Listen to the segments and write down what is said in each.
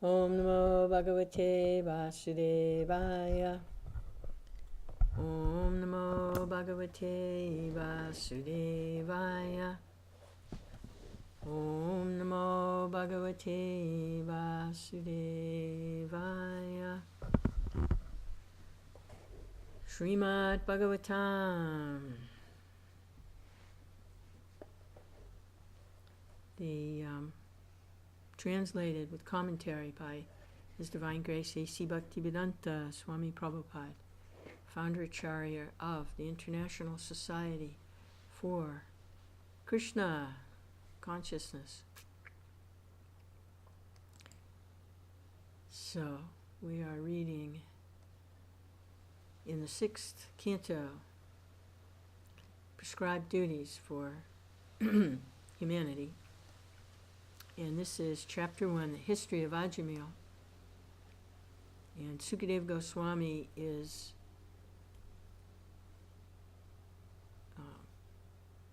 Om Namo Bhagavate Vasudevaya. Om Namo Bhagavate Vasudevaya. Om Namo Bhagavate Vasudevaya. Srimad Bhagavatam. The translated with commentary by His Divine Grace A.C. Bhaktivedanta Swami Prabhupada, founder Acharya of the International Society for Krishna Consciousness. So, we are reading in the 6th Canto, Prescribed Duties for Humanity. And this is Chapter 1, the History of Ajamil. And Sukadeva Goswami is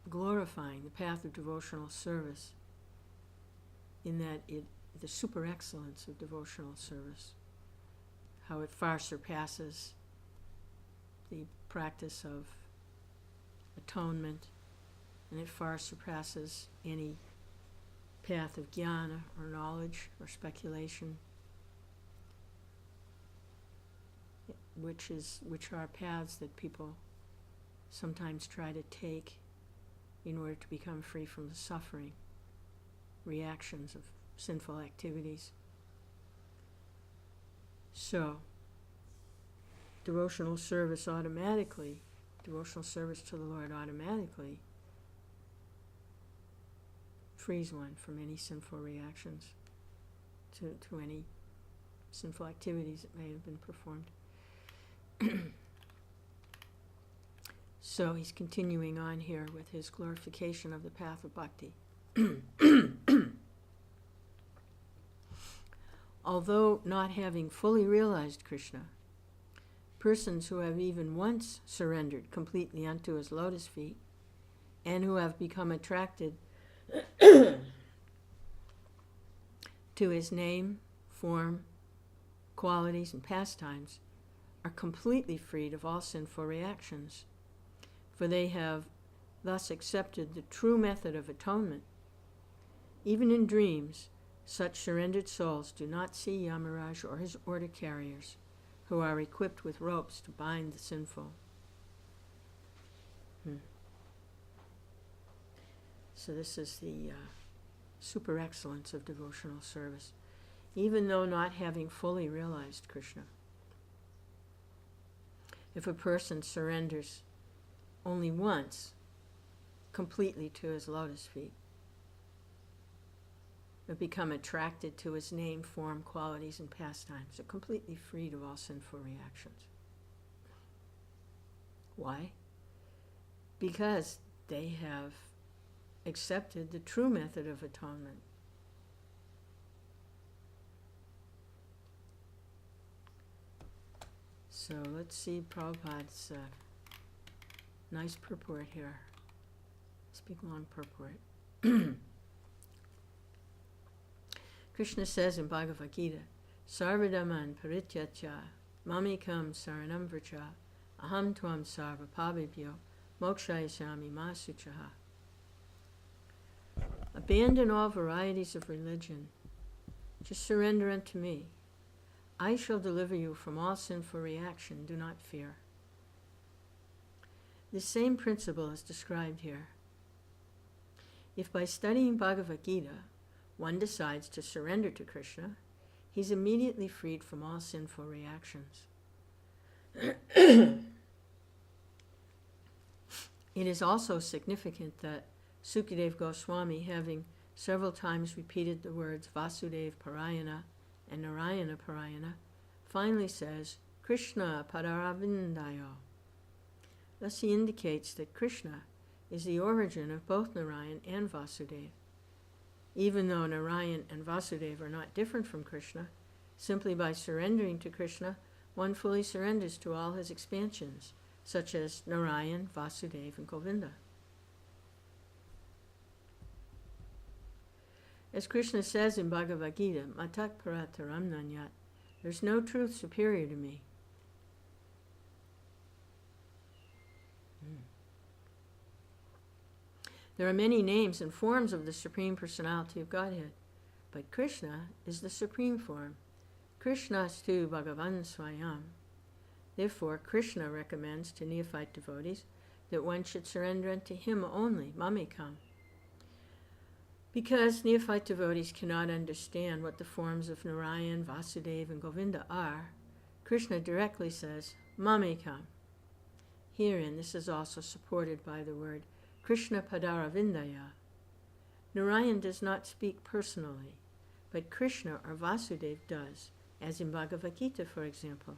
glorifying the path of devotional service in that the super excellence of devotional service, how it far surpasses the practice of atonement, and it far surpasses any path of jnana or knowledge or speculation, which are paths that people sometimes try to take in order to become free from the suffering reactions of sinful activities. So, devotional service to the Lord automatically frees one from any sinful reactions to any sinful activities that may have been performed. So he's continuing on here with his glorification of the path of bhakti. Although not having fully realized Krishna, persons who have even once surrendered completely unto his lotus feet and who have become attracted to his name, form, qualities, and pastimes are completely freed of all sinful reactions, for they have thus accepted the true method of atonement. Even in dreams, such surrendered souls do not see Yamaraj or his order carriers, who are equipped with ropes to bind the sinful. So this is the super excellence of devotional service, even though not having fully realized Krishna. If a person surrenders only once completely to his lotus feet, but become attracted to his name, form, qualities, and pastimes, are completely freed of all sinful reactions. Why? Because they have accepted the true method of atonement. So let's see Prabhupada's nice purport here. This big long purport. Krishna says in Bhagavad Gita, Sarvadaman parityacha mamikam saranam vracha aham tvam sarva pavibhyo mokshayasami masuchaha. Abandon all varieties of religion. Just surrender unto me. I shall deliver you from all sinful reaction. Do not fear. The same principle is described here. If by studying Bhagavad Gita, one decides to surrender to Krishna, he's immediately freed from all sinful reactions. It is also significant that Sukadeva Goswami, having several times repeated the words Vyāsadeva Parayana and Narayana Parayana, finally says, Krishna Padaravindayo. Thus he indicates that Krishna is the origin of both Narayan and Vyāsadeva. Even though Narayan and Vyāsadeva are not different from Krishna, simply by surrendering to Krishna, one fully surrenders to all his expansions, such as Narayan, Vyāsadeva, and Govinda. As Krishna says in Bhagavad Gita, Matak Parataram Nanyat, there's no truth superior to me. There are many names and forms of the Supreme Personality of Godhead, but Krishna is the supreme form. Krishnastu Bhagavan Swayam. Therefore, Krishna recommends to neophyte devotees that one should surrender unto him only, mamekam. Because neophyte devotees cannot understand what the forms of Narayan, Vāsadeva, and Govinda are, Krishna directly says, mamekam. Herein, this is also supported by the word Krishna Padaravindaya. Narayan does not speak personally, but Krishna or Vāsadeva does, as in Bhagavad Gita, for example.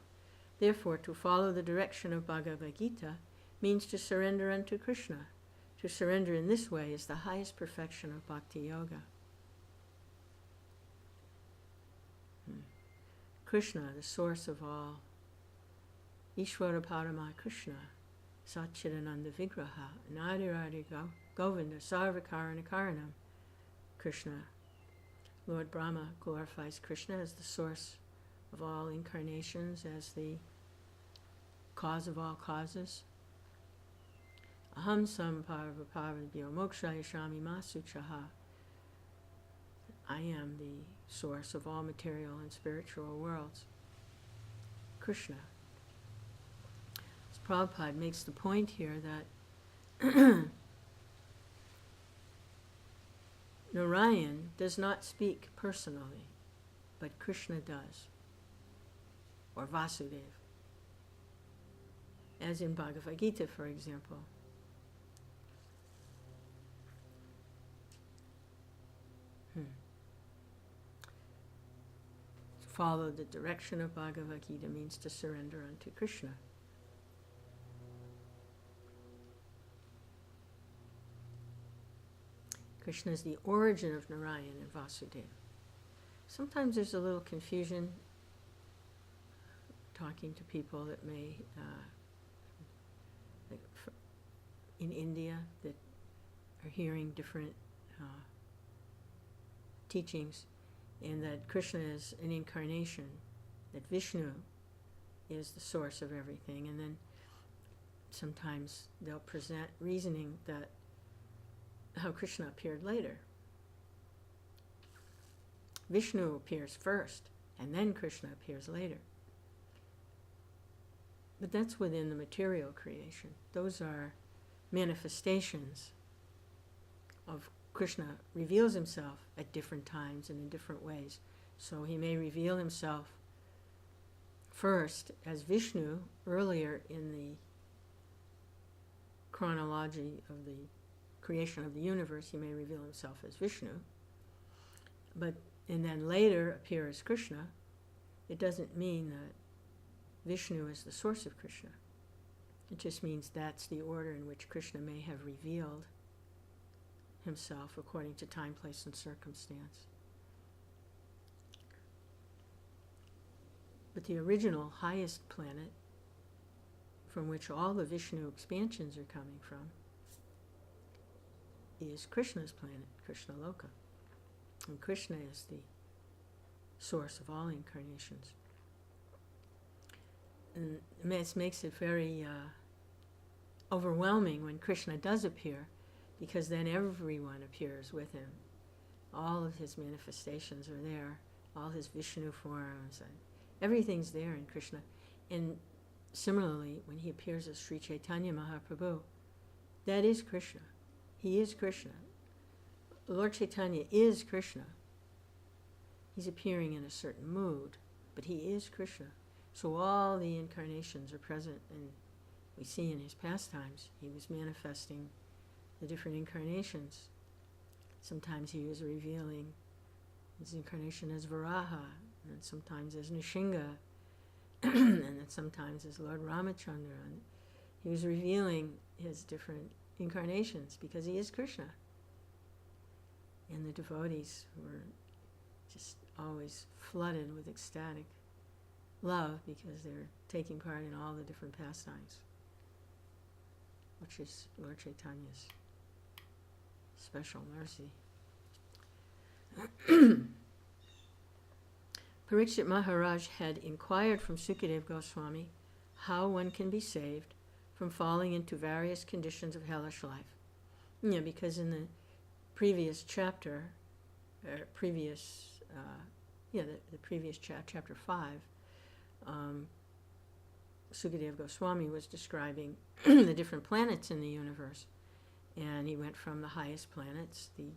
Therefore, to follow the direction of Bhagavad Gita means to surrender unto Krishna. To surrender in this way is the highest perfection of Bhakti Yoga. Krishna, the source of all. Ishvara Parama Krishna, Satchidananda Vigraha, Nadiradi Govinda, Sarvakarana Karanam. Krishna, Lord Brahma glorifies Krishna as the source of all incarnations, as the cause of all causes. Aham sam parva parvabhyo mokshaya shami masuchaha. I am the source of all material and spiritual worlds. Krishna. As Prabhupada makes the point here that Narayan does not speak personally, but Krishna does, or Vāsadeva, as in Bhagavad Gita, for example. To follow the direction of Bhagavad Gita means to surrender unto Krishna. Krishna is the origin of Narayan and Vāsadeva. Sometimes there's a little confusion talking to people that may, in India, that are hearing different teachings, and that Krishna is an incarnation, that Vishnu is the source of everything, and then sometimes they'll present reasoning that how Krishna appeared later. Vishnu appears first, and then Krishna appears later. But that's within the material creation. Those are manifestations of Krishna reveals himself at different times and in different ways. So he may reveal himself first as Vishnu earlier in the chronology of the creation of the universe. He may reveal himself as Vishnu, and then later appear as Krishna. It doesn't mean that Vishnu is the source of Krishna. It just means that's the order in which Krishna may have revealed himself according to time, place, and circumstance. But the original highest planet, from which all the Vishnu expansions are coming from, is Krishna's planet, Krishna Loka. And Krishna is the source of all incarnations. And it makes it very overwhelming when Krishna does appear, because then everyone appears with him. All of his manifestations are there, all his Vishnu forms, and everything's there in Krishna. And similarly, when he appears as Sri Chaitanya Mahaprabhu, that is Krishna. He is Krishna. Lord Chaitanya is Krishna. He's appearing in a certain mood, but he is Krishna. So all the incarnations are present, and we see in his pastimes, he was manifesting the different incarnations. Sometimes he was revealing his incarnation as Varaha, and sometimes as Nishinga, and then sometimes as Lord Ramachandra. And he was revealing his different incarnations because he is Krishna. And the devotees were just always flooded with ecstatic love because they're taking part in all the different pastimes, which is Lord Chaitanya's special mercy. Parikshit Maharaj had inquired from Sukadeva Goswami how one can be saved from falling into various conditions of hellish life. Yeah, because in the previous chapter, the previous chapter 5, Sukadeva Goswami was describing the different planets in the universe. And he went from the highest planets, the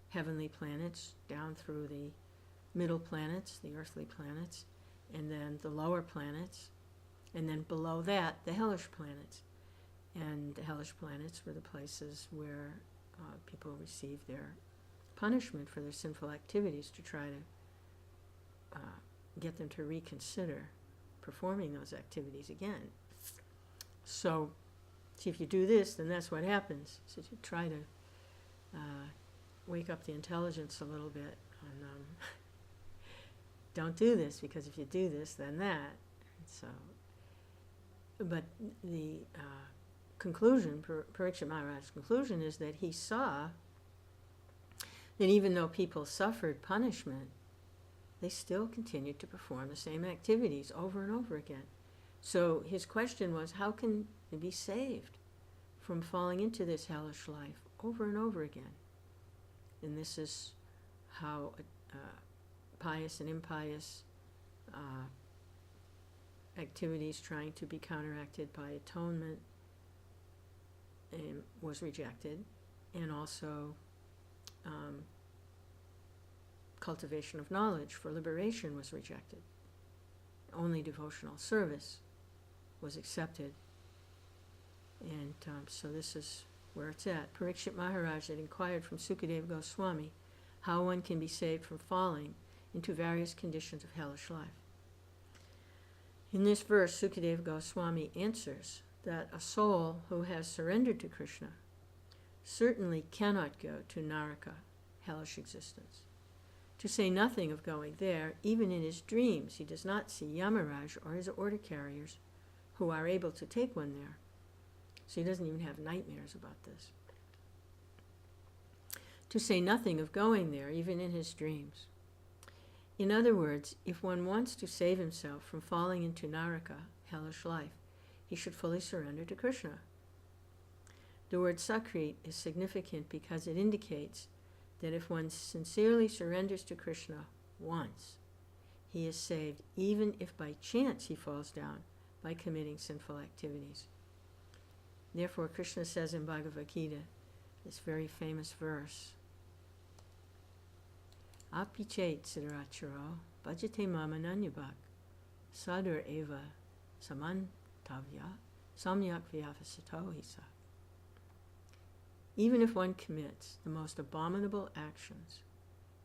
heavenly planets, down through the middle planets, the earthly planets, and then the lower planets, and then below that, the hellish planets. And the hellish planets were the places where people received their punishment for their sinful activities, to try to get them to reconsider performing those activities again. So, see, if you do this, then that's what happens. So you try to wake up the intelligence a little bit. And, don't do this, because if you do this, then that. So, but the conclusion, Parikshit Maharaj's conclusion, is that he saw that even though people suffered punishment, they still continued to perform the same activities over and over again. So his question was, how can they be saved from falling into this hellish life over and over again? And this is how pious and impious activities trying to be counteracted by atonement was rejected, and also cultivation of knowledge for liberation was rejected. Only devotional service was accepted. And so this is where it's at. Parikshit Maharaj had inquired from Sukadeva Goswami how one can be saved from falling into various conditions of hellish life. In this verse, Sukadeva Goswami answers that a soul who has surrendered to Krishna certainly cannot go to Naraka, hellish existence. To say nothing of going there, even in his dreams, he does not see Yamaraj or his order carriers who are able to take one there. So he doesn't even have nightmares about this. To say nothing of going there, even in his dreams. In other words, if one wants to save himself from falling into Naraka, hellish life, he should fully surrender to Krishna. The word Sakrit is significant because it indicates that if one sincerely surrenders to Krishna once, he is saved, even if by chance he falls down by committing sinful activities. Therefore, Krishna says in Bhagavad Gita, this very famous verse, Api chet siddharacharo bhajate mama nanyabhak sadur eva samantavya samyak vyavasato hisa. Even if one commits the most abominable actions,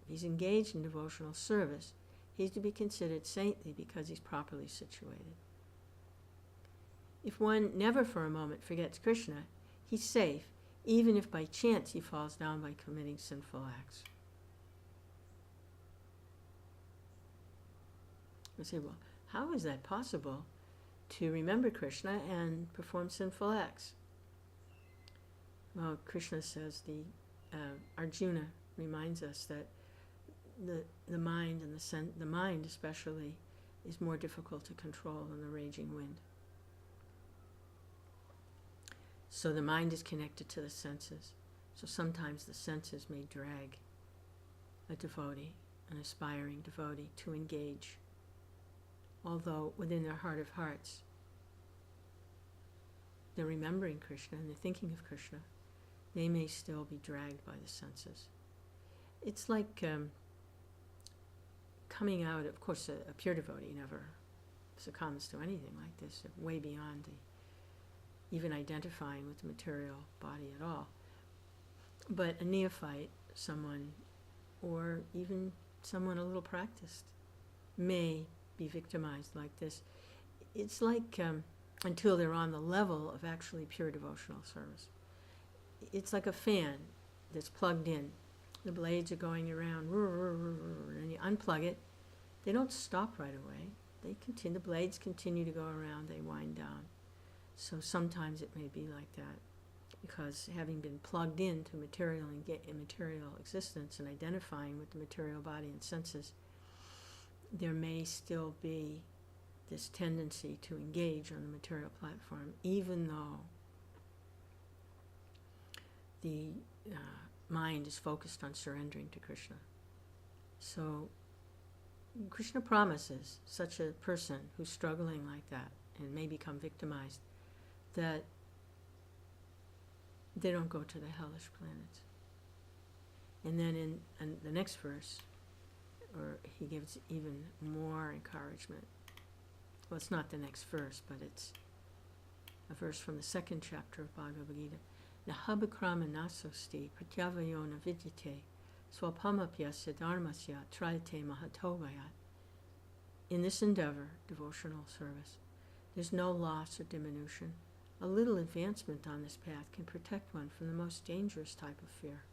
if he's engaged in devotional service, he's to be considered saintly because he's properly situated. If one never for a moment forgets Krishna, he's safe, even if by chance he falls down by committing sinful acts. I say, well, how is that possible to remember Krishna and perform sinful acts? Well, Krishna says, Arjuna reminds us that the mind and the mind especially is more difficult to control than the raging wind. So the mind is connected to the senses. So sometimes the senses may drag a devotee, an aspiring devotee, to engage. Although within their heart of hearts, they're remembering Krishna and they're thinking of Krishna, they may still be dragged by the senses. It's like coming out, of course, a pure devotee never succumbs to anything like this, way beyond even identifying with the material body at all. But a neophyte, someone, or even someone a little practiced, may be victimized like this. It's like until they're on the level of actually pure devotional service. It's like a fan that's plugged in. The blades are going around, and you unplug it. They don't stop right away. They continue. The blades continue to go around. They wind down. So sometimes it may be like that. because having been plugged into material and immaterial existence and identifying with the material body and senses, there may still be this tendency to engage on the material platform, even though the mind is focused on surrendering to Krishna. So Krishna promises such a person who's struggling like that and may become victimized that they don't go to the hellish planets. And then in the next verse, or he gives even more encouragement. Well, it's not the next verse, but it's a verse from the second chapter of Bhagavad Gita. Nahabakrama nasosti pratyavayo navidyate swapamapyasya dharmasya trayate mahatovayat. In this endeavor, devotional service, there's no loss or diminution. A little advancement on this path can protect one from the most dangerous type of fear.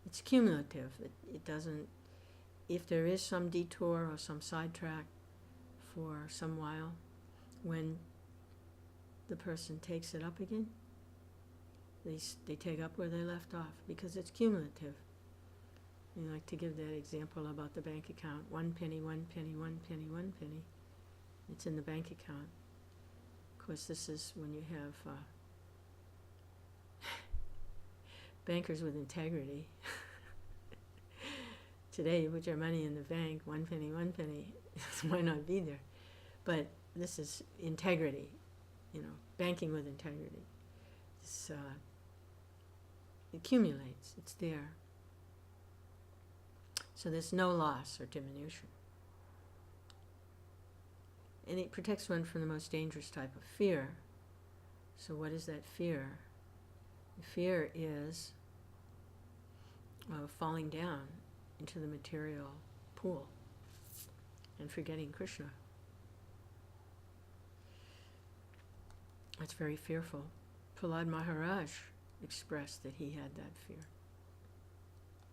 It's cumulative. It doesn't, if there is some detour or some sidetrack for some while, when the person takes it up again, they take up where they left off, because it's cumulative. You like to give that example about the bank account. 1 penny, 1 penny, 1 penny, 1 penny. It's in the bank account. Of course, this is when you have bankers with integrity. Today, you put your money in the bank, 1 penny, 1 penny, why not be there? But this is integrity, banking with integrity. It accumulates, it's there. So there's no loss or diminution. And it protects one from the most dangerous type of fear. So what is that fear? The fear is falling down into the material pool and forgetting Krishna. That's very fearful. Prahlad Maharaj expressed that he had that fear.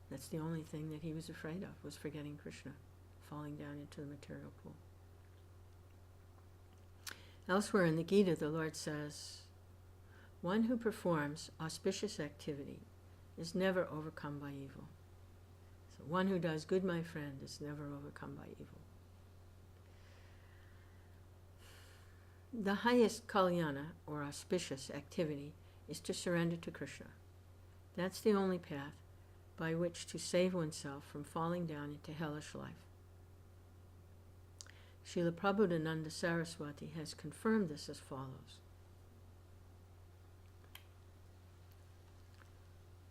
That's the only thing that he was afraid of, was forgetting Krishna, falling down into the material pool. Elsewhere in the Gita, the Lord says, one who performs auspicious activity is never overcome by evil. So one who does good, my friend, is never overcome by evil. The highest kalyana, or auspicious activity, is to surrender to Krishna. That's the only path by which to save oneself from falling down into hellish life. Srila Prabodhananda Saraswati has confirmed this as follows.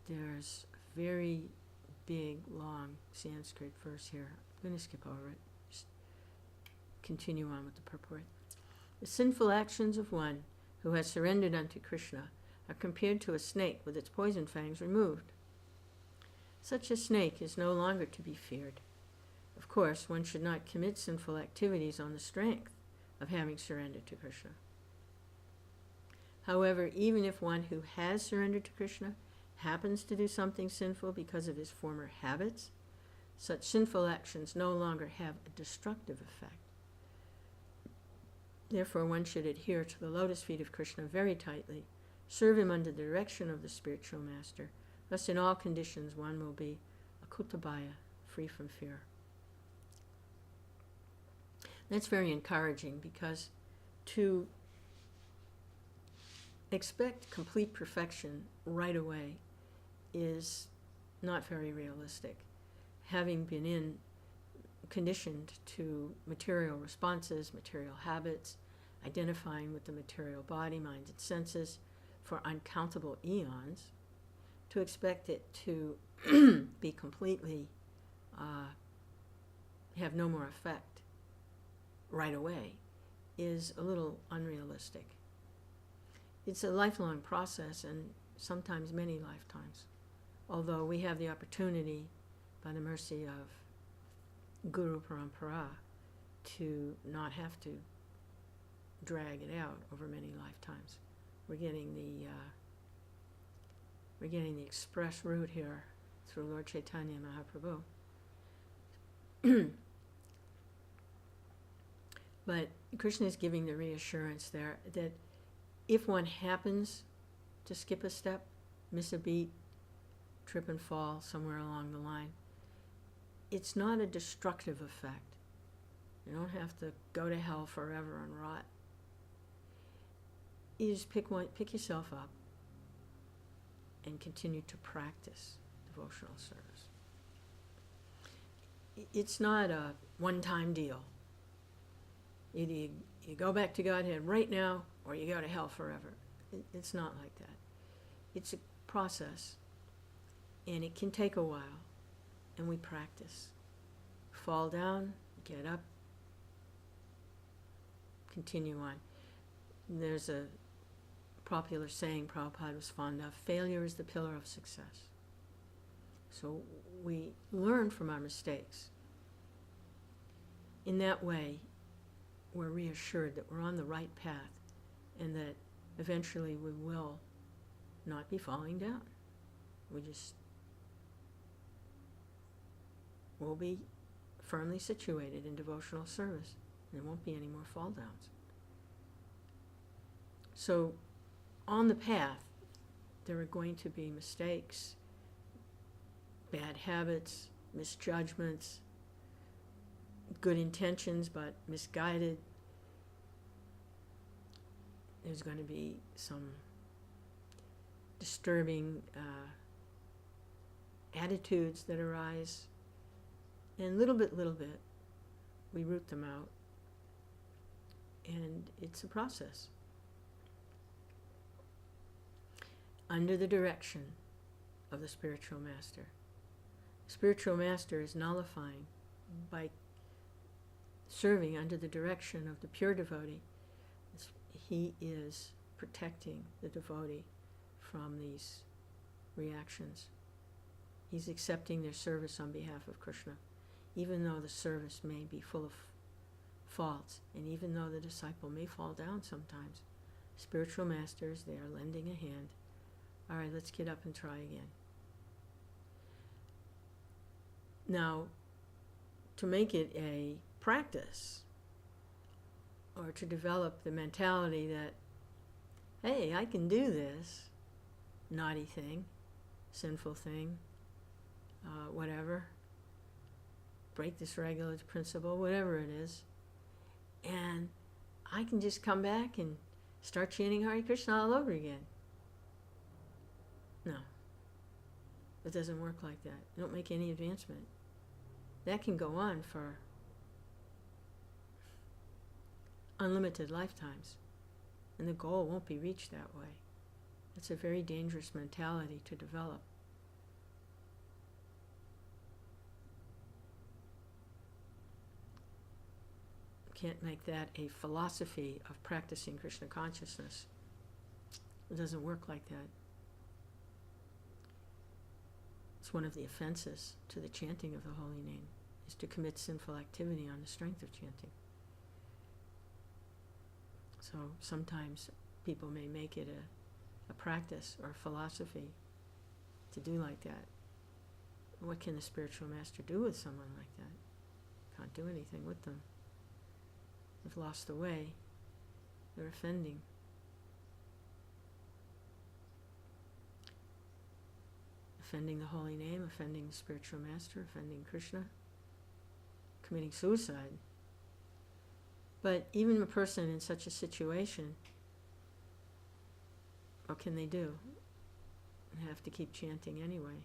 There's a very big, long Sanskrit verse here. I'm going to skip over it. Just continue on with the purport. The sinful actions of one who has surrendered unto Krishna are compared to a snake with its poison fangs removed. Such a snake is no longer to be feared. Of course, one should not commit sinful activities on the strength of having surrendered to Krishna. However, even if one who has surrendered to Krishna happens to do something sinful because of his former habits, such sinful actions no longer have a destructive effect. Therefore, one should adhere to the lotus feet of Krishna very tightly, serve him under the direction of the spiritual master, thus in all conditions one will be akutabhaya, free from fear. That's very encouraging, because to expect complete perfection right away is not very realistic. Having been conditioned to material responses, material habits, identifying with the material body, mind, and senses for uncountable eons, to expect it to be completely, have no more effect right away is a little unrealistic. It's a lifelong process, and sometimes many lifetimes. Although we have the opportunity, by the mercy of Guru Parampara, to not have to drag it out over many lifetimes. We're getting the express route here through Lord Chaitanya Mahaprabhu. But Krishna is giving the reassurance there that if one happens to skip a step, miss a beat, trip and fall somewhere along the line, it's not a destructive effect. You don't have to go to hell forever and rot. You just pick yourself up and continue to practice devotional service. It's not a one-time deal. Either you go back to Godhead right now, or you go to hell forever. It's not like that. It's a process, and it can take a while, and we practice. Fall down, get up, continue on. And there's a popular saying Prabhupada was fond of: failure is the pillar of success. So we learn from our mistakes. In that way, we're reassured that we're on the right path and that eventually we will not be falling down. We'll be firmly situated in devotional service. There won't be any more fall downs. So on the path, there are going to be mistakes, bad habits, misjudgments, good intentions but misguided. There's going to be some disturbing attitudes that arise, and little bit, we root them out, and it's a process. Under the direction of the spiritual master. The spiritual master is nullifying by serving under the direction of the pure devotee. He is protecting the devotee from these reactions. He's accepting their service on behalf of Krishna, even though the service may be full of faults, and even though the disciple may fall down sometimes. Spiritual master is there lending a hand. All right, let's get up and try again. Now, to make it a practice, or to develop the mentality that, hey, I can do this naughty thing, sinful thing, whatever, break this regular principle, whatever it is, and I can just come back and start chanting Hare Krishna all over again. No, it doesn't work like that. You don't make any advancement. That can go on for unlimited lifetimes, and the goal won't be reached that way. It's a very dangerous mentality to develop. You can't make that a philosophy of practicing Krishna consciousness. It doesn't work like that. It's one of the offenses to the chanting of the holy name, is to commit sinful activity on the strength of chanting. So sometimes people may make it a practice or a philosophy to do like that. What can the spiritual master do with someone like that? Can't do anything with them. They've lost the way. They're offending. Offending the holy name, offending the spiritual master, offending Krishna, committing suicide. But even a person in such a situation, what can they do? They have to keep chanting anyway.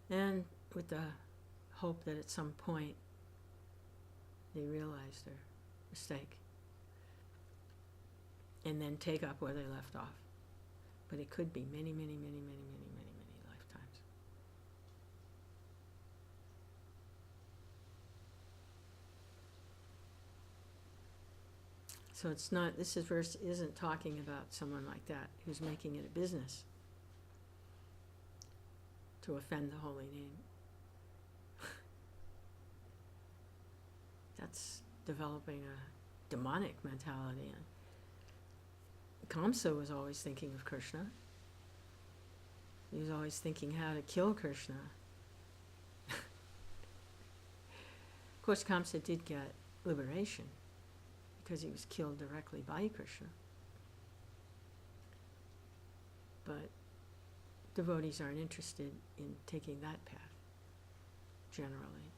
And with the hope that at some point they realize their mistake and then take up where they left off. But it could be many, many, many, many, many, many, many lifetimes. So it's not, this verse isn't talking about someone like that who's making it a business to offend the holy name. That's developing a demonic mentality. Kamsa was always thinking of Krishna. He was always thinking how to kill Krishna. course, Kamsa did get liberation because he was killed directly by Krishna. But devotees aren't interested in taking that path, generally.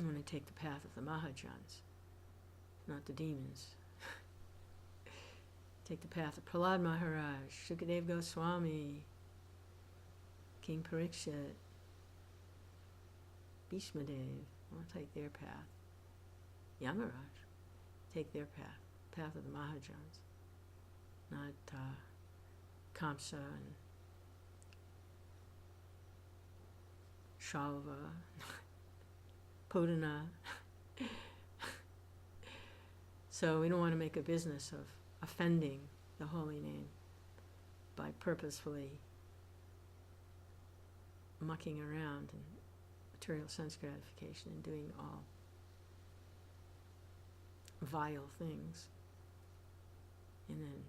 I want to take the path of the Mahajans, not the demons. Take the path of Prahlad Maharaj, Shukadev Goswami, King Parikshit, Bhishmadev. I want to take their path. Yamaraj, take their path, path of the Mahajans, not Kamsa and Shalva, Pudana. So we don't want to make a business of offending the holy name by purposefully mucking around in material sense gratification and doing all vile things, and then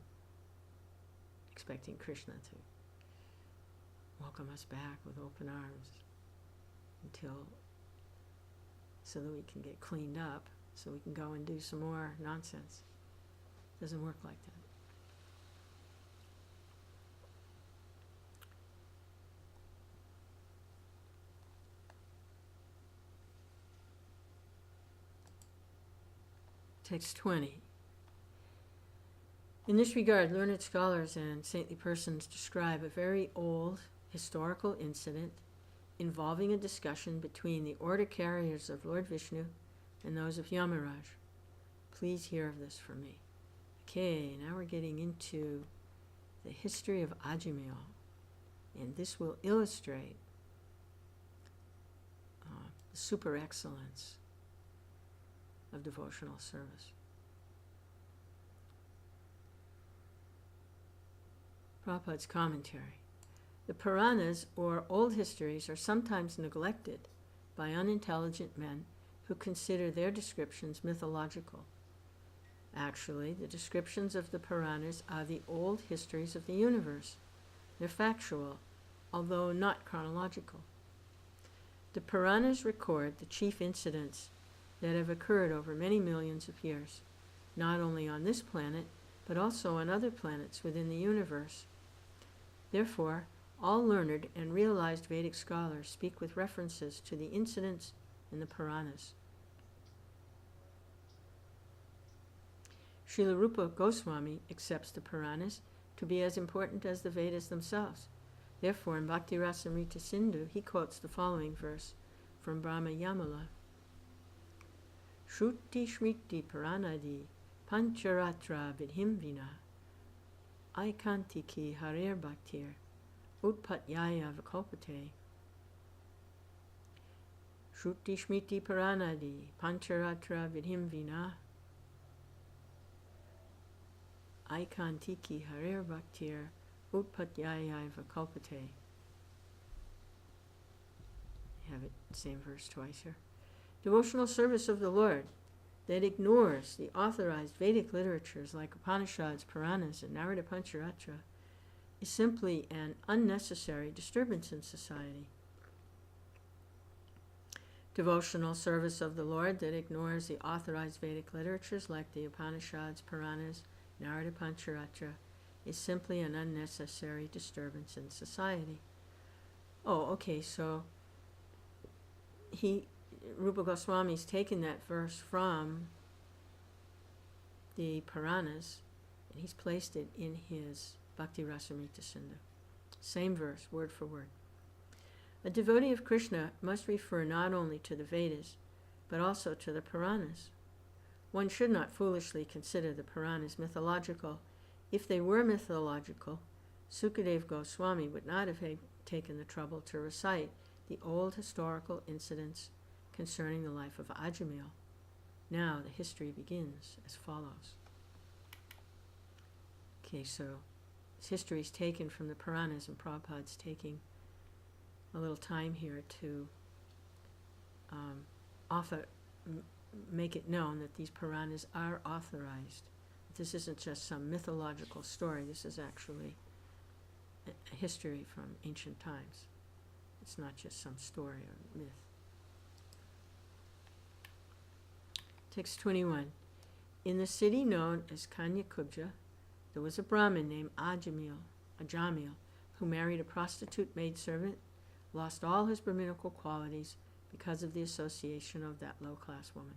expecting Krishna to welcome us back with open arms so that we can get cleaned up, so we can go and do some more nonsense. It doesn't work like that. Text 20. In this regard, learned scholars and saintly persons describe a very old historical incident involving a discussion between the order carriers of Lord Vishnu and those of Yamaraj. Please hear of this from me. Okay, now we're getting into the history of Ajamil, and this will illustrate the super excellence of devotional service. Prabhupada's commentary. The Puranas, or old histories, are sometimes neglected by unintelligent men who consider their descriptions mythological. Actually, the descriptions of the Puranas are the old histories of the universe. They're factual, although not chronological. The Puranas record the chief incidents that have occurred over many millions of years, not only on this planet, but also on other planets within the universe. Therefore, all learned and realized Vedic scholars speak with references to the incidents in the Puranas. Srila Rupa Goswami accepts the Puranas to be as important as the Vedas themselves. Therefore, in Bhakti Rasamrita Sindhu, he quotes the following verse from Brahma Yamala. Shruti Shmriti Puranadi Pancharatra Vidhim Vina Aikantiki Harir Bhaktir Utpatyaya Vikalpate. Shruti Shmriti Puranadi Pancharatra Vidhim Vina Aikantiki Harir Bhaktir Utpatyaya Vikalpate. I have it, same verse twice here. Devotional service of the Lord that ignores the authorized Vedic literatures like Upanishads, Puranas, and Narada Pancharatra is simply an unnecessary disturbance in society. Devotional service of the Lord that ignores the authorized Vedic literatures like the Upanishads, Puranas, Narada Pancharatra is simply an unnecessary disturbance in society. Oh, okay, so Rupa Goswami's taken that verse from the Puranas and he's placed it in his Bhakti Rasamrita Sindhu. Same verse, word for word. A devotee of Krishna must refer not only to the Vedas, but also to the Puranas. One should not foolishly consider the Puranas mythological. If they were mythological, Sukadev Goswami would not have taken the trouble to recite the old historical incidents concerning the life of Ajamil. Now the history begins as follows. Okay, so this history is taken from the Puranas, and Prabhupada's taking a little time here to make it known that these Puranas are authorized. This isn't just some mythological story. This is actually a history from ancient times. It's not just some story or myth. Text 21. In the city known as Kanyakubja, there was a Brahmin named Ajamil, who married a prostitute maidservant, lost all his Brahminical qualities because of the association of that low-class woman.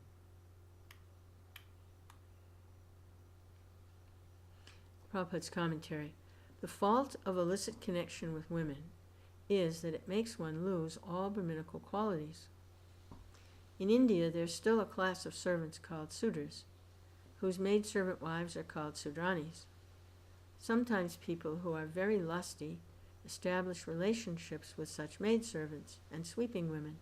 Prabhupada's commentary. The fault of illicit connection with women is that it makes one lose all Brahminical qualities. In India, there's still a class of servants called Sudras, whose maidservant wives are called Sudranis. Sometimes people who are very lusty establish relationships with such maidservants and sweeping women,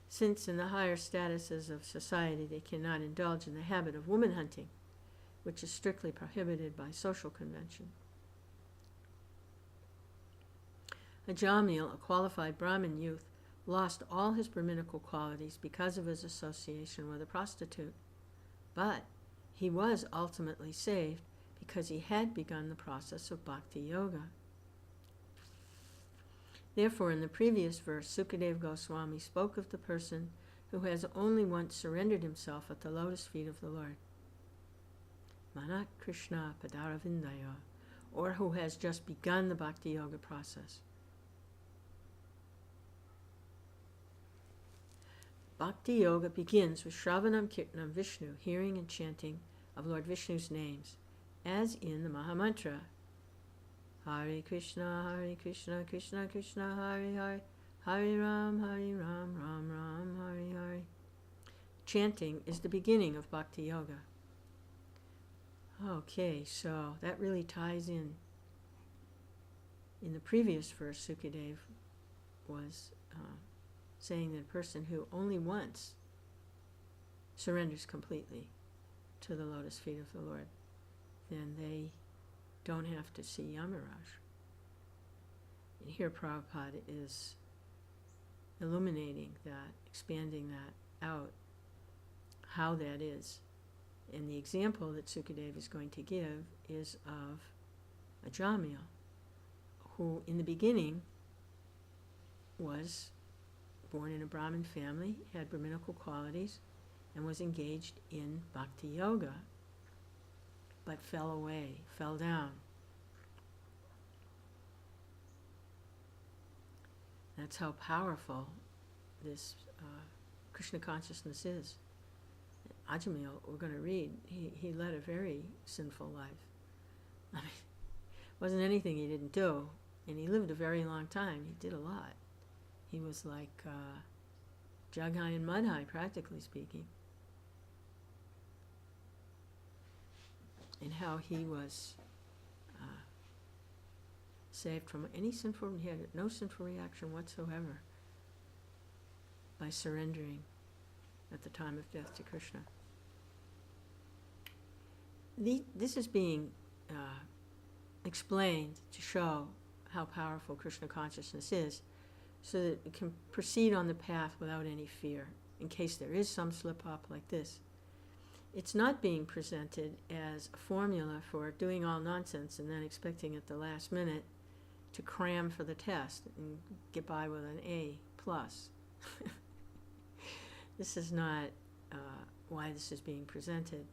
since in the higher statuses of society they cannot indulge in the habit of woman hunting, which is strictly prohibited by social convention. Ajamil, a qualified Brahmin youth, lost all his Brahminical qualities because of his association with a prostitute, but he was ultimately saved because he had begun the process of bhakti yoga. Therefore, in the previous verse, Sukadeva Goswami spoke of the person who has only once surrendered himself at the lotus feet of the Lord, Manat Krishna Padaravindaya, or who has just begun the bhakti yoga process. Bhakti yoga begins with Shravanam Kirtanam Vishnu, hearing and chanting of Lord Vishnu's names, as in the Mahamantra, Hare Krishna, Krishna Krishna, Hare Hare, Hare Ram, Ram Ram, Hare Hare. Chanting is the beginning of Bhakti Yoga. Okay, so that really ties in. In the previous verse, Sukadeva was saying that a person who only once surrenders completely to the lotus feet of the Lord, then they don't have to see Yamaraj. And here Prabhupada is illuminating that, expanding that out, how that is. And the example that Sukadeva is going to give is of Ajamil, who in the beginning was born in a Brahmin family, had Brahminical qualities, and was engaged in bhakti yoga, but fell away, fell down. That's how powerful this Krishna consciousness is. Ajamil, we're going to read, he led a very sinful life. I mean, wasn't anything he didn't do, and he lived a very long time. He did a lot. He was like jug high and mud high, practically speaking. And how he was saved from any sinful, he had no sinful reaction whatsoever by surrendering at the time of death to Krishna. This is being explained to show how powerful Krishna consciousness is, so that it can proceed on the path without any fear, in case there is some slip-up like this. It's not being presented as a formula for doing all nonsense and then expecting at the last minute to cram for the test and get by with an A+. This is not why this is being presented.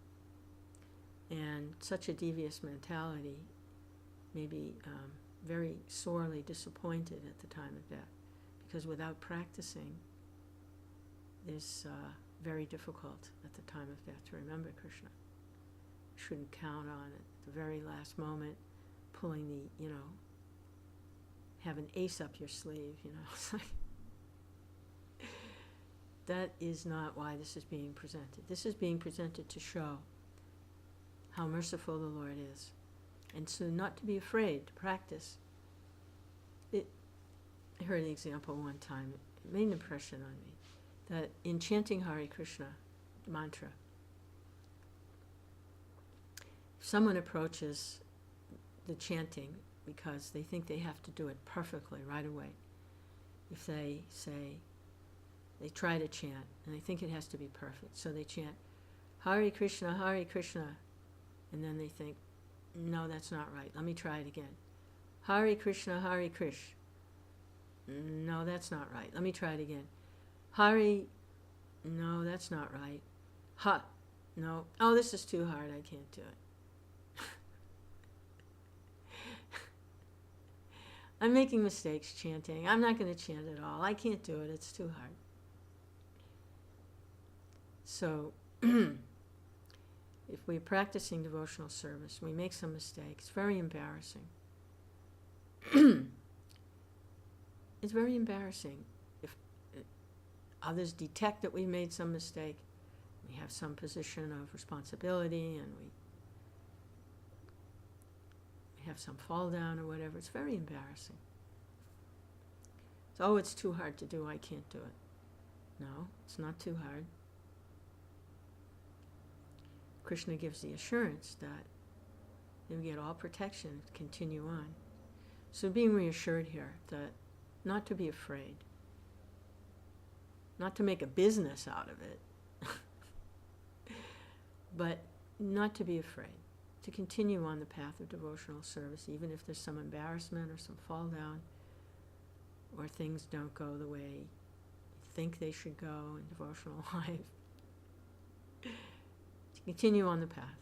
And such a devious mentality may be very sorely disappointed at the time of death, because without practicing, it's very difficult at the time of death to remember Krishna. You shouldn't count on it at the very last moment, pulling the, have an ace up your sleeve, It's like, that is not why this is being presented. This is being presented to show how merciful the Lord is, and so not to be afraid to practice. I heard an example one time. It made an impression on me that in chanting Hare Krishna mantra, if someone approaches the chanting because they think they have to do it perfectly right away, if they say, they try to chant and they think it has to be perfect, so they chant Hare Krishna, and then they think, no, that's not right, let me try it again. Hare Krishna, Hare Krish. No, that's not right. Let me try it again. Hari, no, that's not right. Ha, no. Oh, this is too hard. I can't do it. I'm making mistakes chanting. I'm not going to chant at all. I can't do it. It's too hard. So, if we're practicing devotional service, we make some mistakes. It's very embarrassing. It's very embarrassing if others detect that we made some mistake. We have some position of responsibility and we have some fall down or whatever. It's very embarrassing. So, oh, it's too hard to do. I can't do it. No, it's not too hard. Krishna gives the assurance that they get all protection to continue on. So being reassured here that not to be afraid, not to make a business out of it, but not to be afraid, to continue on the path of devotional service, even if there's some embarrassment or some fall down, or things don't go the way you think they should go in devotional life. To continue on the path.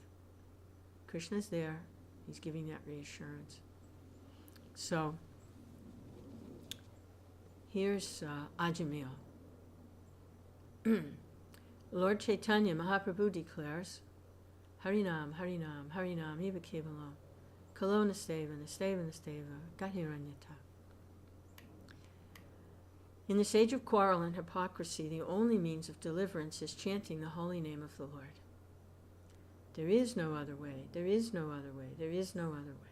Krishna's there. He's giving that reassurance. So, here's Ajamil. Lord Chaitanya Mahaprabhu declares, Harinam, Harinam, Harinam, Eva Kevalam, Kalo Nasteva, Nasteva, Nasteva, Gahiranyata. In this age of quarrel and hypocrisy, the only means of deliverance is chanting the holy name of the Lord. There is no other way, there is no other way, there is no other way.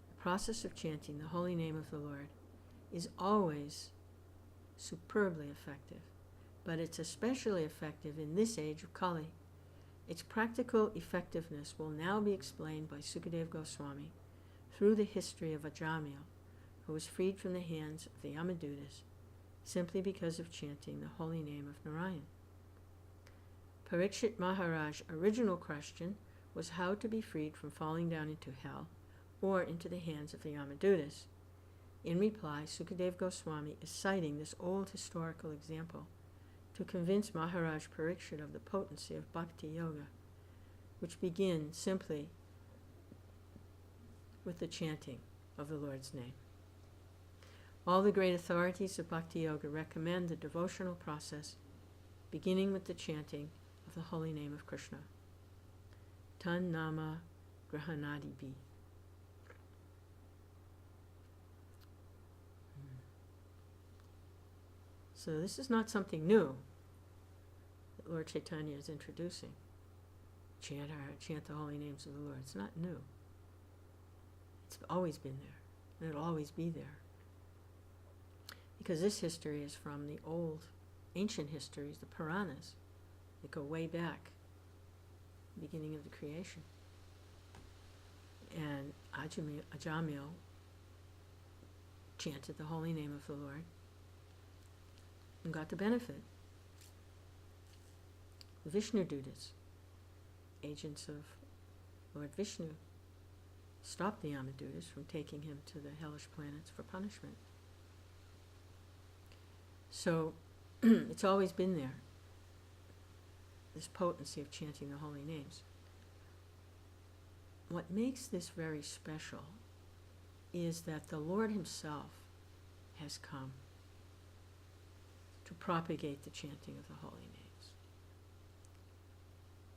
The process of chanting the holy name of the Lord is always superbly effective, but it's especially effective in this age of Kali. Its practical effectiveness will now be explained by Sukadeva Goswami through the history of Ajamil, who was freed from the hands of the Yamadutas simply because of chanting the holy name of Narayan. Parikshit Maharaj's original question was how to be freed from falling down into hell or into the hands of the Yamadutas. In reply, Sukadeva Goswami is citing this old historical example to convince Maharaj Parikshit of the potency of Bhakti Yoga, which begins simply with the chanting of the Lord's name. All the great authorities of Bhakti Yoga recommend the devotional process beginning with the chanting of the holy name of Krishna. Tan Nama Grahanadi Bi. So this is not something new that Lord Chaitanya is introducing. Chant the holy names of the Lord. It's not new. It's always been there, and it'll always be there. Because this history is from the old, ancient histories, the Puranas, that go way back, beginning of the creation. And Ajamil chanted the holy name of the Lord and got the benefit. The Vishnu Dutas, agents of Lord Vishnu, stopped the Yamadutas from taking him to the hellish planets for punishment. So it's always been there, this potency of chanting the holy names. What makes this very special is that the Lord himself has come to propagate the chanting of the holy names.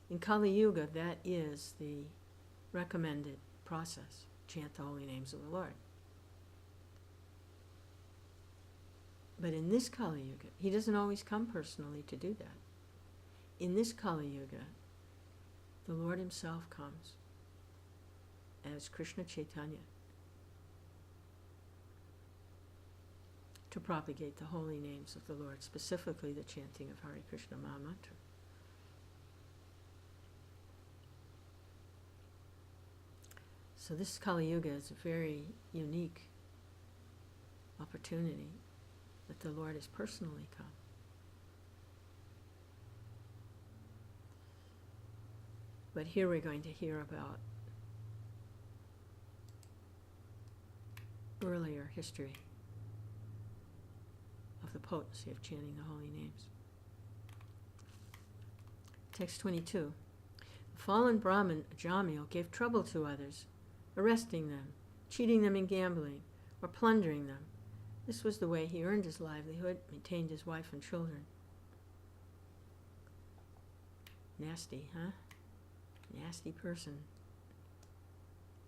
In Kali Yuga, that is the recommended process, chant the holy names of the Lord. But in this Kali Yuga, he doesn't always come personally to do that. In this Kali Yuga, the Lord himself comes as Krishna Chaitanya to propagate the holy names of the Lord, specifically the chanting of Hare Krishna Mahamantra. So this Kali Yuga is a very unique opportunity that the Lord has personally come. But here we're going to hear about earlier history the potency of chanting the holy names. Text 22. The fallen Brahmin Jamil gave trouble to others, arresting them, cheating them in gambling, or plundering them. This was the way he earned his livelihood, maintained his wife and children. Nasty, huh? Nasty person.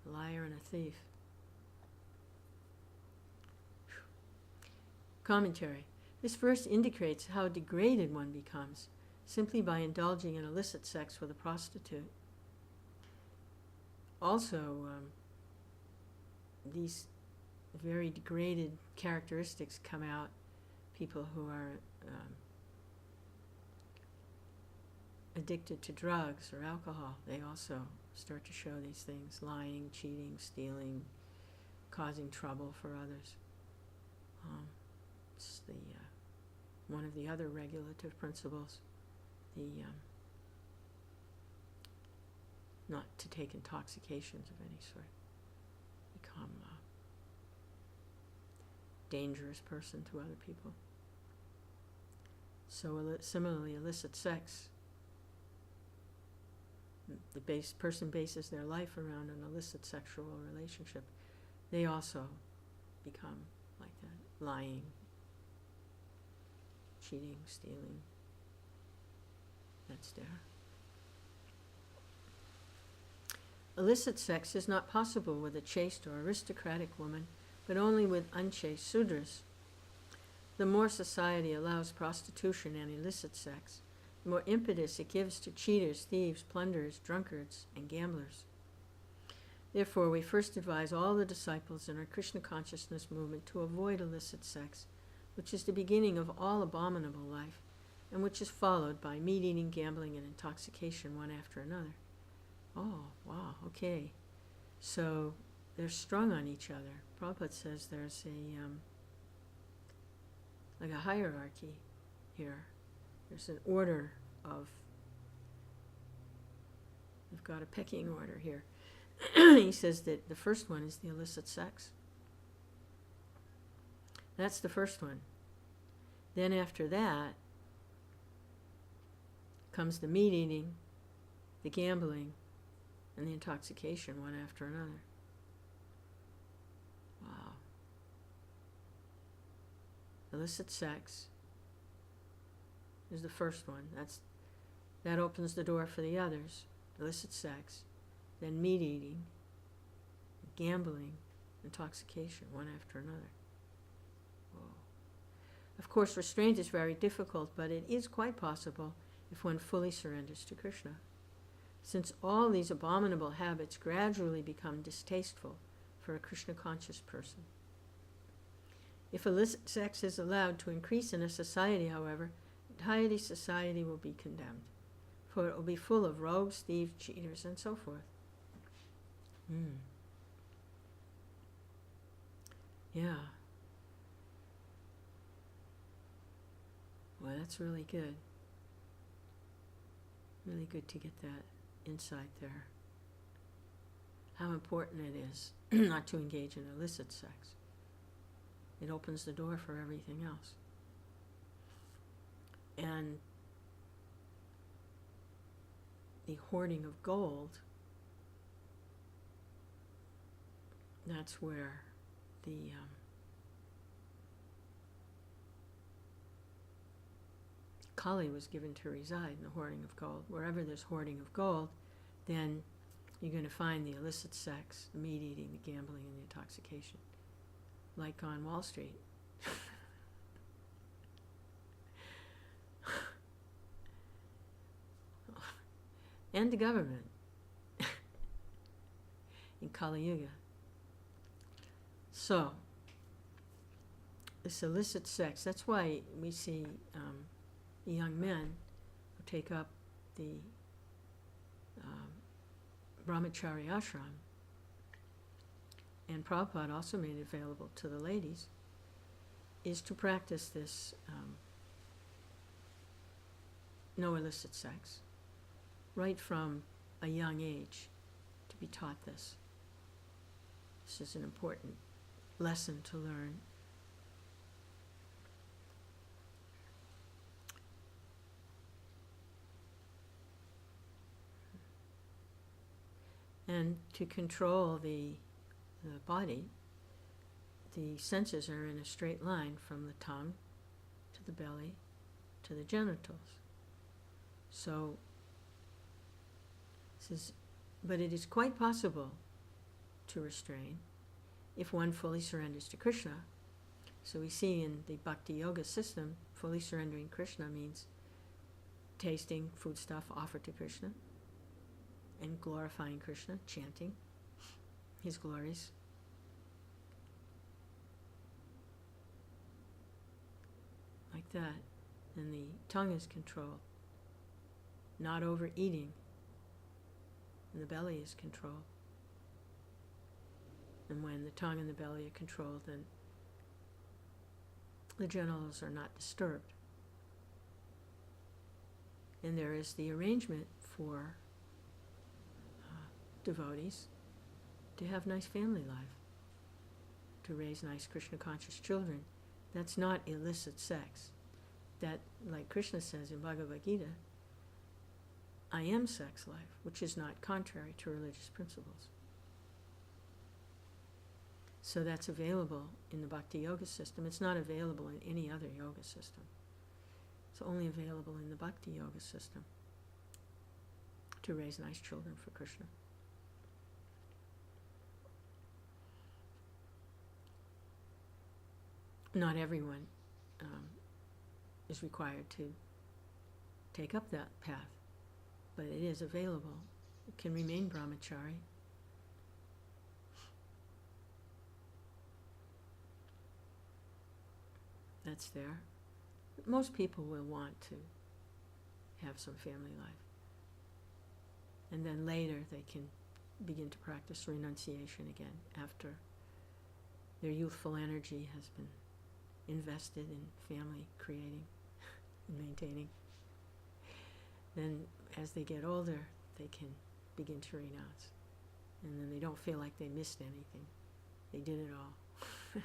A liar and a thief. Commentary. This verse indicates how degraded one becomes simply by indulging in illicit sex with a prostitute. Also, these very degraded characteristics come out. People who are addicted to drugs or alcohol, they also start to show these things: lying, cheating, stealing, causing trouble for others. It's the one of the other regulative principles, the not to take intoxications of any sort, become a dangerous person to other people. So similarly, illicit sex, the person bases their life around an illicit sexual relationship. They also become like that, lying, cheating, stealing. That's there. Illicit sex is not possible with a chaste or aristocratic woman, but only with unchaste Sudras. The more society allows prostitution and illicit sex, the more impetus it gives to cheaters, thieves, plunderers, drunkards, and gamblers. Therefore, we first advise all the disciples in our Krishna consciousness movement to avoid illicit sex, which is the beginning of all abominable life, and which is followed by meat-eating, gambling, and intoxication one after another. Oh, wow, okay. So they're strung on each other. Prabhupada says there's like a hierarchy here. There's an order of, we've got a pecking order here. He says that the first one is the illicit sex. That's the first one. Then after that comes the meat eating, the gambling, and the intoxication one after another. Wow. Illicit sex is the first one. That opens the door for the others. Illicit sex, then meat eating, gambling, intoxication one after another. Whoa. Of course, restraint is very difficult, but it is quite possible if one fully surrenders to Krishna. Since all these abominable habits gradually become distasteful for a Krishna-conscious person. If illicit sex is allowed to increase in a society, however, entirely society will be condemned, for it will be full of rogues, thieves, cheaters, and so forth. Yeah. Well, that's really good. Really good to get that insight there. How important it is not to engage in illicit sex. It opens the door for everything else. And the hoarding of gold, that's where the Kali was given to reside, in the hoarding of gold. Wherever there's hoarding of gold, then you're going to find the illicit sex, the meat eating, the gambling, and the intoxication, like on Wall Street. And the government in Kali Yuga. So, this illicit sex, that's why we see the young men who take up the brahmachari ashram, and Prabhupada also made it available to the ladies, is to practice this no illicit sex, right from a young age, to be taught this. This is an important lesson to learn. And to control the body, the senses are in a straight line from the tongue to the belly to the genitals. So, but it is quite possible to restrain if one fully surrenders to Krishna. So we see in the Bhakti Yoga system, fully surrendering Krishna means tasting foodstuff offered to Krishna and glorifying Krishna, chanting his glories. Like that. And the tongue is controlled. Not overeating. And the belly is controlled. And when the tongue and the belly are controlled, then the genitals are not disturbed. And there is the arrangement for devotees to have nice family life, to raise nice Krishna-conscious children. That's not illicit sex. That, like Krishna says in Bhagavad Gita, I am sex life, which is not contrary to religious principles. So that's available in the Bhakti Yoga system. It's not available in any other yoga system. It's only available in the Bhakti Yoga system to raise nice children for Krishna. Not everyone is required to take up that path, but it is available. It can remain brahmachari. That's there. But most people will want to have some family life. And then later they can begin to practice renunciation again after their youthful energy has been invested in family creating and maintaining. Then as they get older, they can begin to renounce. And then they don't feel like they missed anything. They did it all.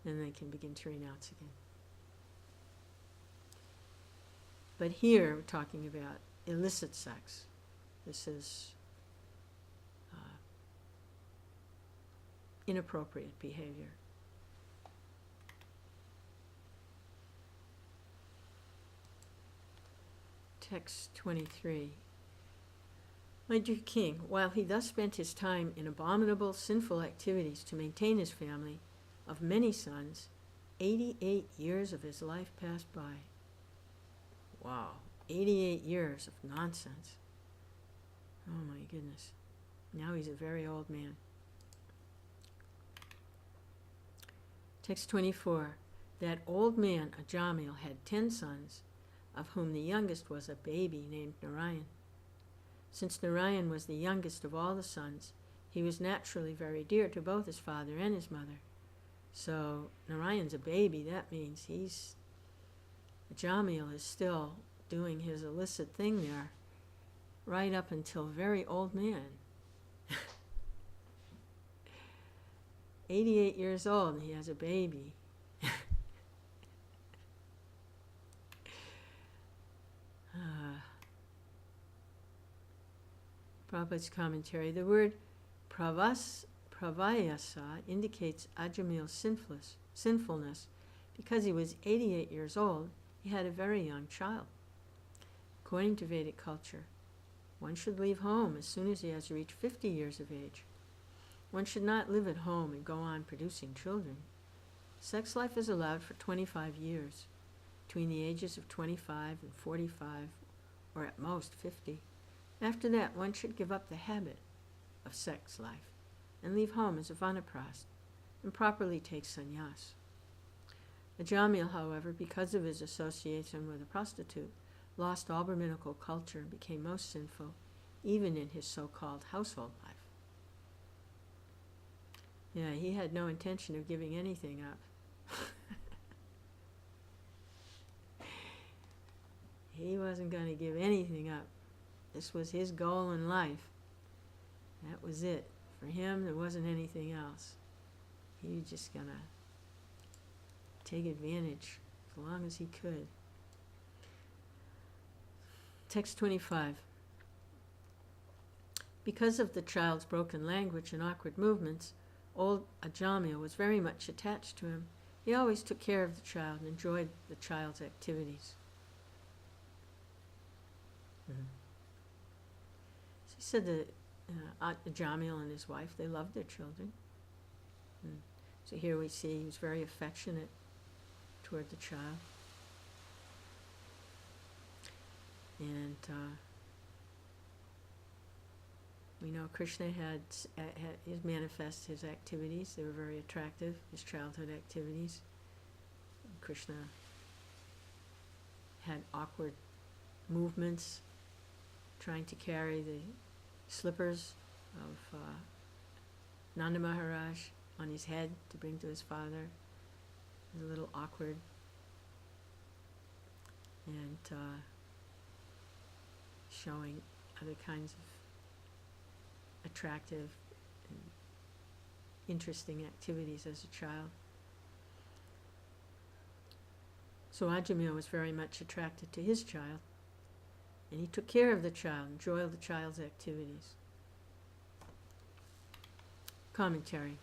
Then they can begin to renounce again. But here we're talking about illicit sex. This is inappropriate behavior. Text 23. My dear king, while he thus spent his time in abominable, sinful activities to maintain his family of many sons, 88 years of his life passed by. Wow, 88 years of nonsense. Oh my goodness. Now he's a very old man. Text 24. That old man, Ajamil, had 10 sons, of whom the youngest was a baby named Narayan. Since Narayan was the youngest of all the sons, he was naturally very dear to both his father and his mother. So Narayan's a baby. That means Ajamil is still doing his illicit thing there right up until very old man. 88 years old and he has a baby. Prabhupada's commentary. The word pravayasa indicates Ajamil's sinfulness. Because he was 88 years old, he had a very young child. According to Vedic culture, one should leave home as soon as he has reached 50 years of age. One should not live at home and go on producing children. Sex life is allowed for 25 years, between the ages of 25 and 45, or at most 50. After that, one should give up the habit of sex life and leave home as a vanaprast and properly take sannyas. Ajamil, however, because of his association with a prostitute, lost all Brahminical culture and became most sinful, even in his so-called household life. Yeah, he had no intention of giving anything up. He wasn't going to give anything up. This was his goal in life. That was it. For him, there wasn't anything else. He was just going to take advantage as long as he could. Text 25. Because of the child's broken language and awkward movements, old Ajamil was very much attached to him. He always took care of the child and enjoyed the child's activities. So he said that Ajamil and his wife, they loved their children. So here we see he was very affectionate toward the child. And we know Krishna had manifest his activities. They were very attractive, his childhood activities. Krishna had awkward movements, trying to carry the slippers of Nanda Maharaj on his head to bring to his father. It was a little awkward. And showing other kinds of attractive and interesting activities as a child. So Ajamil was very much attracted to his child, and he took care of the child, enjoyed the child's activities. Commentary.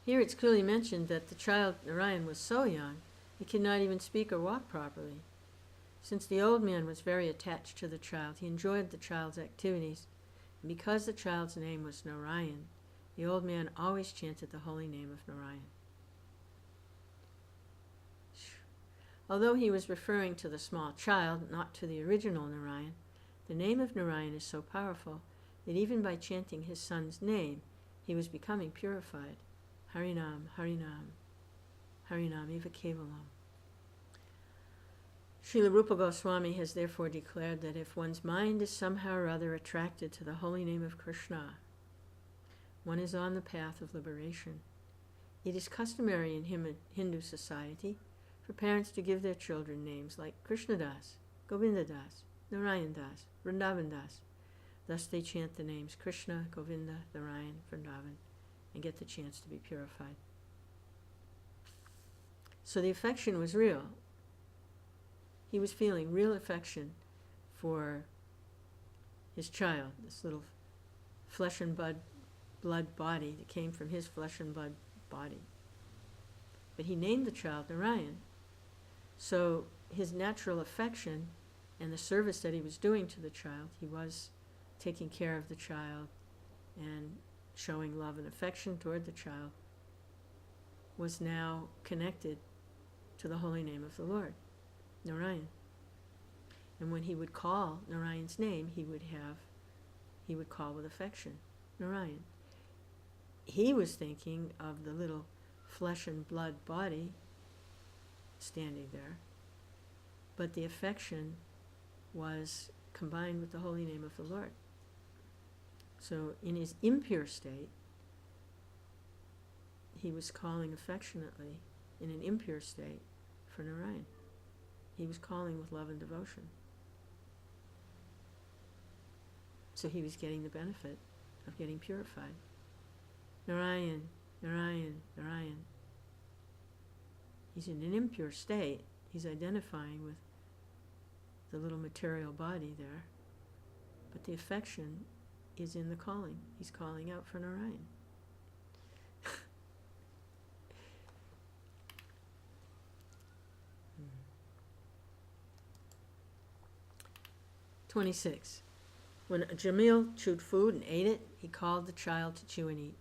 Here it's clearly mentioned that the child, Narayan, was so young, he could not even speak or walk properly. Since the old man was very attached to the child, he enjoyed the child's activities, and because the child's name was Narayan, the old man always chanted the holy name of Narayan. Although he was referring to the small child, not to the original Narayan, the name of Narayan is so powerful that even by chanting his son's name, he was becoming purified. Harinam, Harinam, Harinam eva kevalam. Srila Rupa Goswami has therefore declared that if one's mind is somehow or other attracted to the holy name of Krishna, one is on the path of liberation. It is customary in Hindu society for parents to give their children names like Krishnadas, Govindadas, Narayandas, Vrindavandas. Thus they chant the names Krishna, Govinda, Narayan, Vrindavan, and get the chance to be purified. So the affection was real. He was feeling real affection for his child, this little flesh and blood body that came from his flesh and blood body. But he named the child Narayan. So his natural affection and the service that he was doing to the child, he was taking care of the child and showing love and affection toward the child, was now connected to the holy name of the Lord, Narayan. And when he would call Narayan's name, he would call with affection, Narayan. He was thinking of the little flesh and blood body standing there, but the affection was combined with the holy name of the Lord. So in his impure state, he was calling affectionately in an impure state for Narayan. He was calling with love and devotion. So he was getting the benefit of getting purified. Narayan, Narayan, Narayan. He's in an impure state. He's identifying with the little material body there. But the affection is in the calling. He's calling out for Narayan. 26. When Jamil chewed food and ate it, he called the child to chew and eat.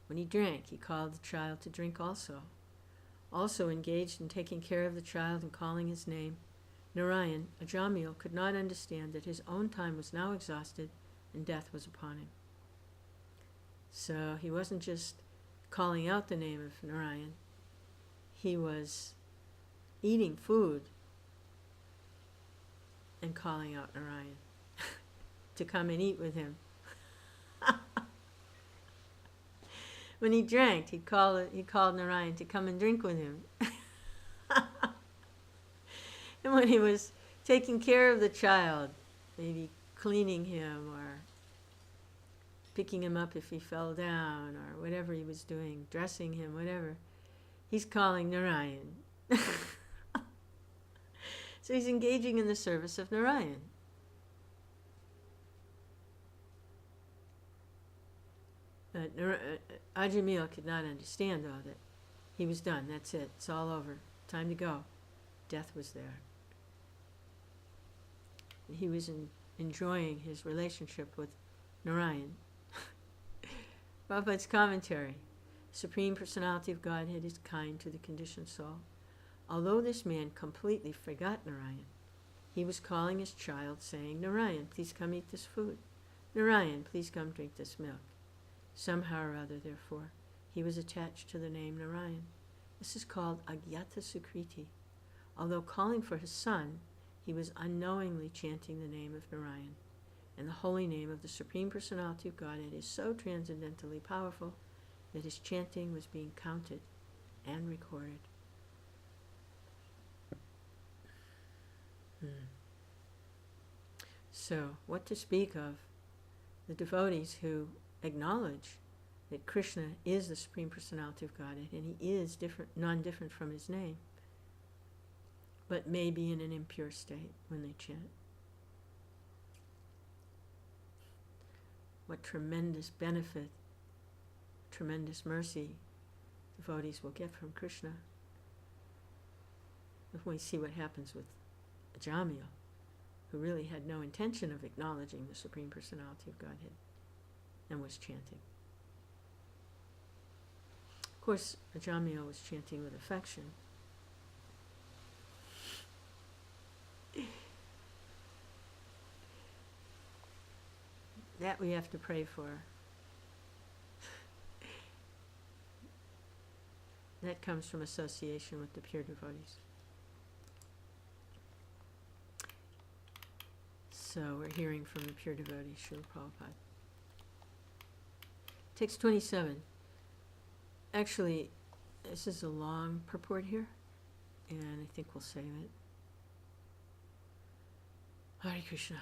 When he drank, he called the child to drink also. Also engaged in taking care of the child and calling his name, Narayan, Ajamil, could not understand that his own time was now exhausted and death was upon him. So he wasn't just calling out the name of Narayan, he was eating food and calling out Narayan to come and eat with him. When he drank, he called Narayan to come and drink with him. And when he was taking care of the child, maybe cleaning him or picking him up if he fell down or whatever he was doing, dressing him, whatever, he's calling Narayan. So he's engaging in the service of Narayan. Ajamil could not understand, though, that he was done. That's it. It's all over. Time to go. Death was there. He was enjoying his relationship with Narayan. Prabhupada's commentary. Supreme Personality of Godhead is kind to the conditioned soul. Although this man completely forgot Narayan, he was calling his child, saying, Narayan, please come eat this food. Narayan, please come drink this milk. Somehow or other, therefore, he was attached to the name Narayan. This is called Agyata Sukriti. Although calling for his son, he was unknowingly chanting the name of Narayan. And the holy name of the Supreme Personality of Godhead is so transcendently powerful that his chanting was being counted and recorded. So, what to speak of the devotees who acknowledge that Krishna is the Supreme Personality of Godhead and he is different, non-different from his name, but may be in an impure state when they chant. What tremendous benefit, tremendous mercy devotees will get from Krishna. If we see what happens with Ajamil, who really had no intention of acknowledging the Supreme Personality of Godhead and was chanting. Of course, Ajamil was chanting with affection. That we have to pray for. That comes from association with the pure devotees. So we're hearing from the pure devotees, Srila Prabhupada. Text 27. Actually, this is a long purport here, and I think we'll save it. Hare Krishna.